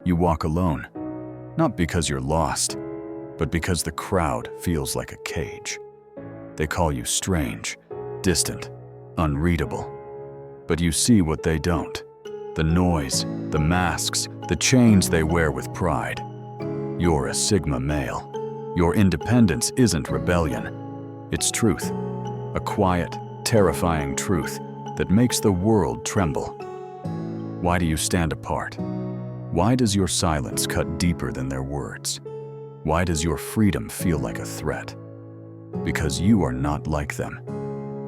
You walk alone, not because you're lost, but because the crowd feels like a cage. They call you strange, distant, unreadable. But you see what they don't. The noise, the masks, the chains they wear with pride. You're a Sigma male. Your independence isn't rebellion. It's truth. A quiet, terrifying truth that makes the world tremble. Why do you stand apart? Why does your silence cut deeper than their words? Why does your freedom feel like a threat? Because you are not like them,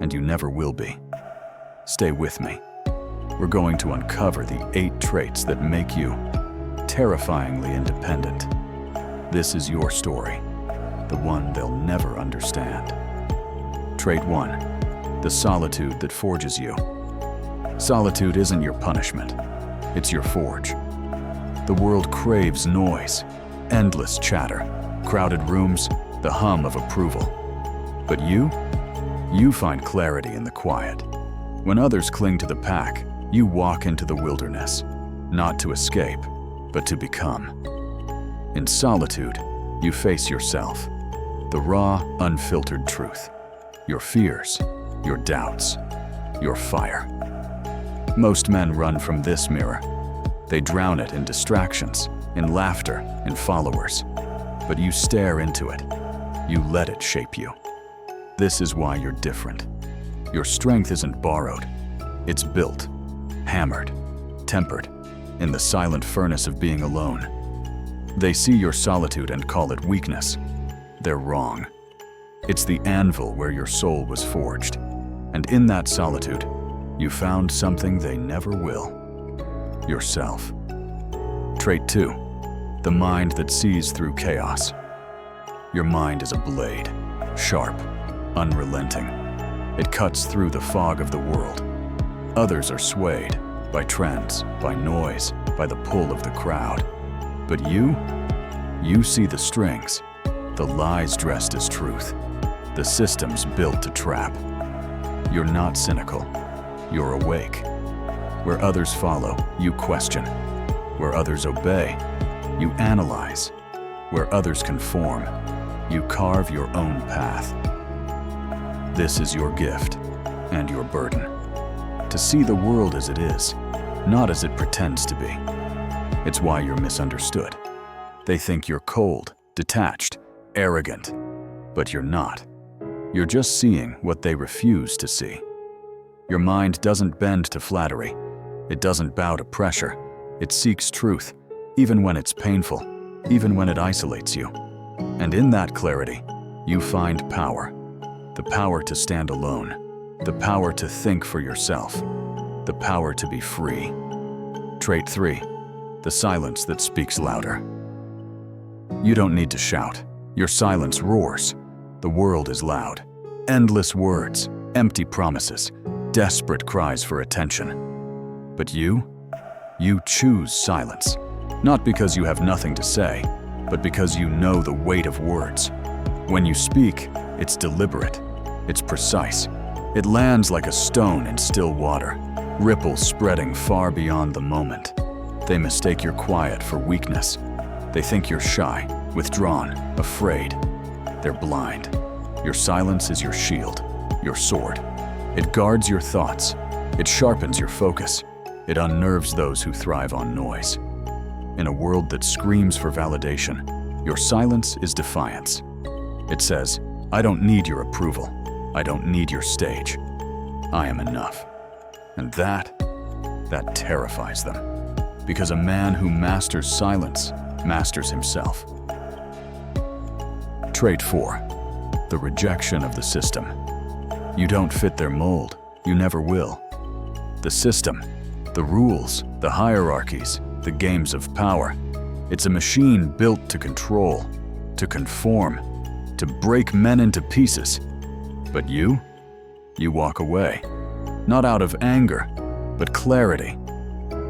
and you never will be. Stay with me. We're going to uncover the 8 traits that make you terrifyingly independent. This is your story, the one they'll never understand. Trait 1, the solitude that forges you. Solitude isn't your punishment, it's your forge. The world craves noise, endless chatter, crowded rooms, the hum of approval. But you find clarity in the quiet. When others cling to the pack, you walk into the wilderness, not to escape, but to become. In solitude, you face yourself, the raw, unfiltered truth, your fears, your doubts, your fire. Most men run from this mirror. They drown it in distractions, in laughter, in followers. But you stare into it. You let it shape you. This is why you're different. Your strength isn't borrowed. It's built, hammered, tempered, in the silent furnace of being alone. They see your solitude and call it weakness. They're wrong. It's the anvil where your soul was forged. And in that solitude, you found something they never will. Yourself. Trait 2, the mind that sees through chaos. Your mind is a blade, sharp, unrelenting. It cuts through the fog of the world. Others are swayed by trends, by noise, by the pull of the crowd. But you see the strings, the lies dressed as truth, the systems built to trap. You're not cynical, you're awake. Where others follow, you question. Where others obey, you analyze. Where others conform, you carve your own path. This is your gift and your burden. To see the world as it is, not as it pretends to be. It's why you're misunderstood. They think you're cold, detached, arrogant, but you're not. You're just seeing what they refuse to see. Your mind doesn't bend to flattery. It doesn't bow to pressure. It seeks truth, even when it's painful, even when it isolates you. And in that clarity, you find power. The power to stand alone. The power to think for yourself. The power to be free. Trait 3, the silence that speaks louder. You don't need to shout. Your silence roars. The world is loud. Endless words, empty promises, desperate cries for attention. But you choose silence, not because you have nothing to say, but because you know the weight of words. When you speak, it's deliberate, it's precise. It lands like a stone in still water, ripples spreading far beyond the moment. They mistake your quiet for weakness. They think you're shy, withdrawn, afraid. They're blind. Your silence is your shield, your sword. It guards your thoughts. It sharpens your focus. It unnerves those who thrive on noise. In a world that screams for validation, your silence is defiance. It says, I don't need your approval. I don't need your stage. I am enough. And that terrifies them. Because a man who masters silence masters himself. Trait 4, the rejection of the system. You don't fit their mold. You never will. The system, the rules, the hierarchies, the games of power. It's a machine built to control, to conform, to break men into pieces. But you walk away, not out of anger, but clarity.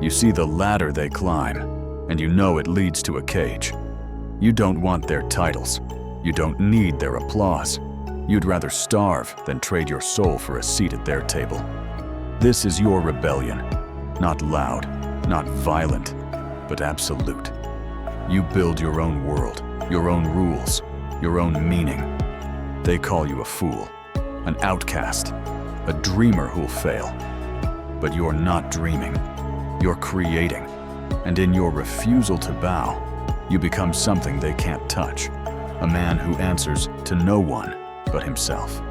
You see the ladder they climb, and you know it leads to a cage. You don't want their titles. You don't need their applause. You'd rather starve than trade your soul for a seat at their table. This is your rebellion. Not loud, not violent, but absolute. You build your own world, your own rules, your own meaning. They call you a fool, an outcast, a dreamer who'll fail. But you're not dreaming, you're creating. And in your refusal to bow, you become something they can't touch, a man who answers to no one but himself.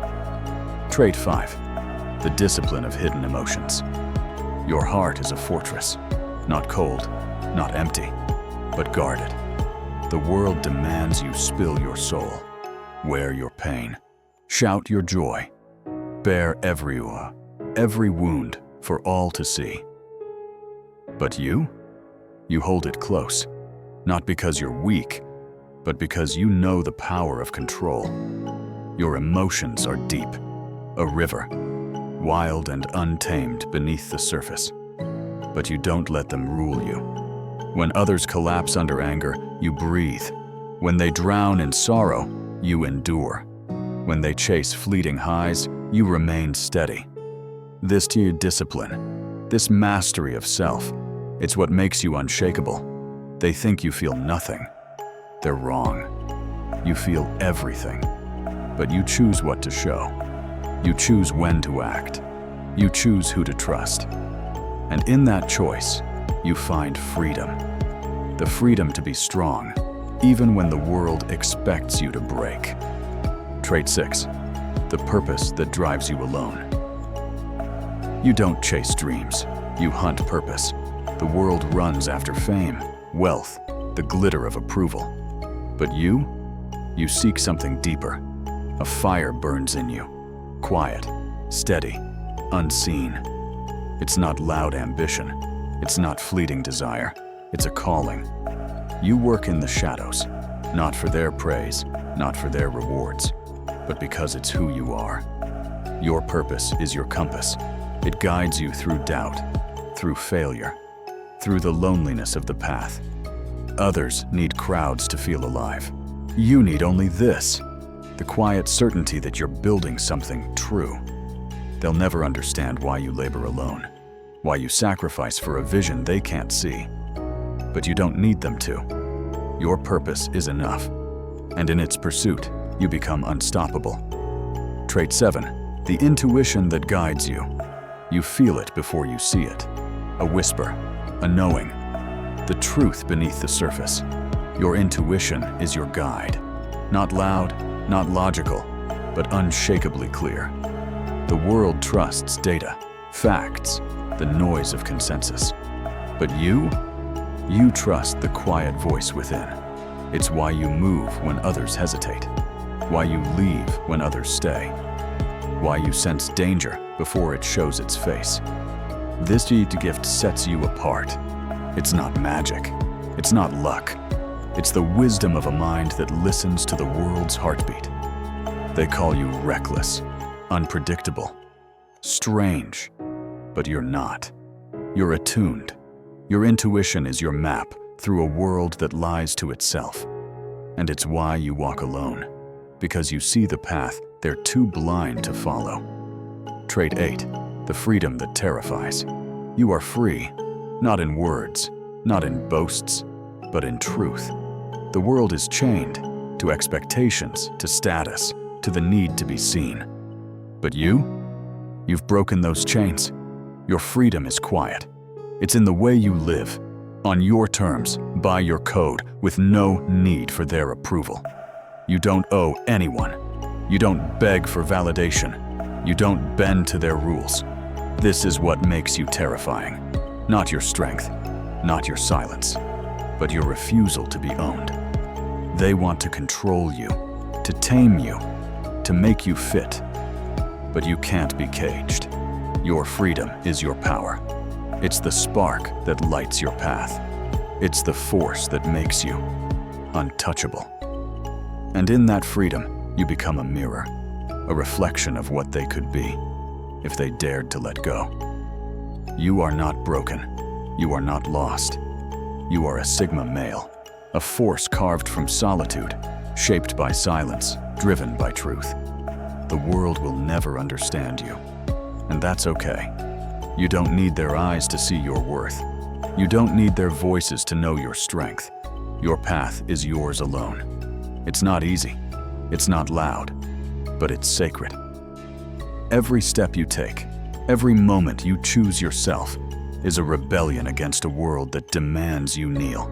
Trait 5, the discipline of hidden emotions. Your heart is a fortress, not cold, not empty, but guarded. The world demands you spill your soul, wear your pain, shout your joy, bear every wound for all to see. But you hold it close, not because you're weak, but because you know the power of control. Your emotions are deep, a river, wild and untamed beneath the surface. But you don't let them rule you. When others collapse under anger, you breathe. When they drown in sorrow, you endure. When they chase fleeting highs, you remain steady. This discipline, this mastery of self, it's what makes you unshakable. They think you feel nothing. They're wrong. You feel everything. But you choose what to show. You choose when to act. You choose who to trust. And in that choice, you find freedom. The freedom to be strong, even when the world expects you to break. Trait 6, the purpose that drives you alone. You don't chase dreams, you hunt purpose. The world runs after fame, wealth, the glitter of approval. But you seek something deeper. A fire burns in you, quiet, steady, unseen. It's not loud ambition, it's not fleeting desire, it's a calling. You work in the shadows, not for their praise, not for their rewards, but because it's who you are. Your purpose is your compass. It guides you through doubt, through failure, through the loneliness of the path. Others need crowds to feel alive. You need only this, the quiet certainty that you're building something true. They'll never understand why you labor alone, why you sacrifice for a vision they can't see. But you don't need them to. Your purpose is enough, and in its pursuit, you become unstoppable. Trait 7, the intuition that guides you. You feel it before you see it. A whisper, a knowing, the truth beneath the surface. Your intuition is your guide. Not loud, not logical, but unshakably clear. The world trusts data, facts, the noise of consensus. But you trust the quiet voice within. It's why you move when others hesitate, why you leave when others stay, why you sense danger before it shows its face. This gift sets you apart. It's not magic, it's not luck. It's the wisdom of a mind that listens to the world's heartbeat. They call you reckless, unpredictable, strange, but you're not. You're attuned. Your intuition is your map through a world that lies to itself. And it's why you walk alone, because you see the path they're too blind to follow. Trait 8, the freedom that terrifies. You are free, not in words, not in boasts, but in truth. The world is chained to expectations, to status, to the need to be seen. But you've broken those chains. Your freedom is quiet. It's in the way you live, on your terms, by your code, with no need for their approval. You don't owe anyone. You don't beg for validation. You don't bend to their rules. This is what makes you terrifying. Not your strength, not your silence, but your refusal to be owned. They want to control you, to tame you, to make you fit. But you can't be caged. Your freedom is your power. It's the spark that lights your path. It's the force that makes you untouchable. And in that freedom, you become a mirror, a reflection of what they could be if they dared to let go. You are not broken. You are not lost. You are a Sigma male, a force carved from solitude, shaped by silence, driven by truth. The world will never understand you, and that's okay. You don't need their eyes to see your worth. You don't need their voices to know your strength. Your path is yours alone. It's not easy, it's not loud, but it's sacred. Every step you take, every moment you choose yourself, is a rebellion against a world that demands you kneel.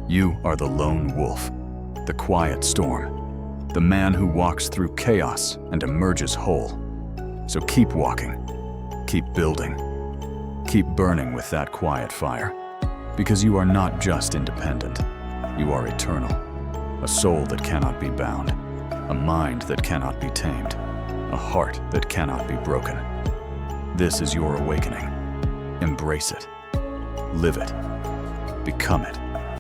You are the lone wolf, the quiet storm, the man who walks through chaos and emerges whole. So keep walking, keep building, keep burning with that quiet fire, because you are not just independent, you are eternal, a soul that cannot be bound, a mind that cannot be tamed, a heart that cannot be broken. This is your awakening. Embrace it, live it, become it.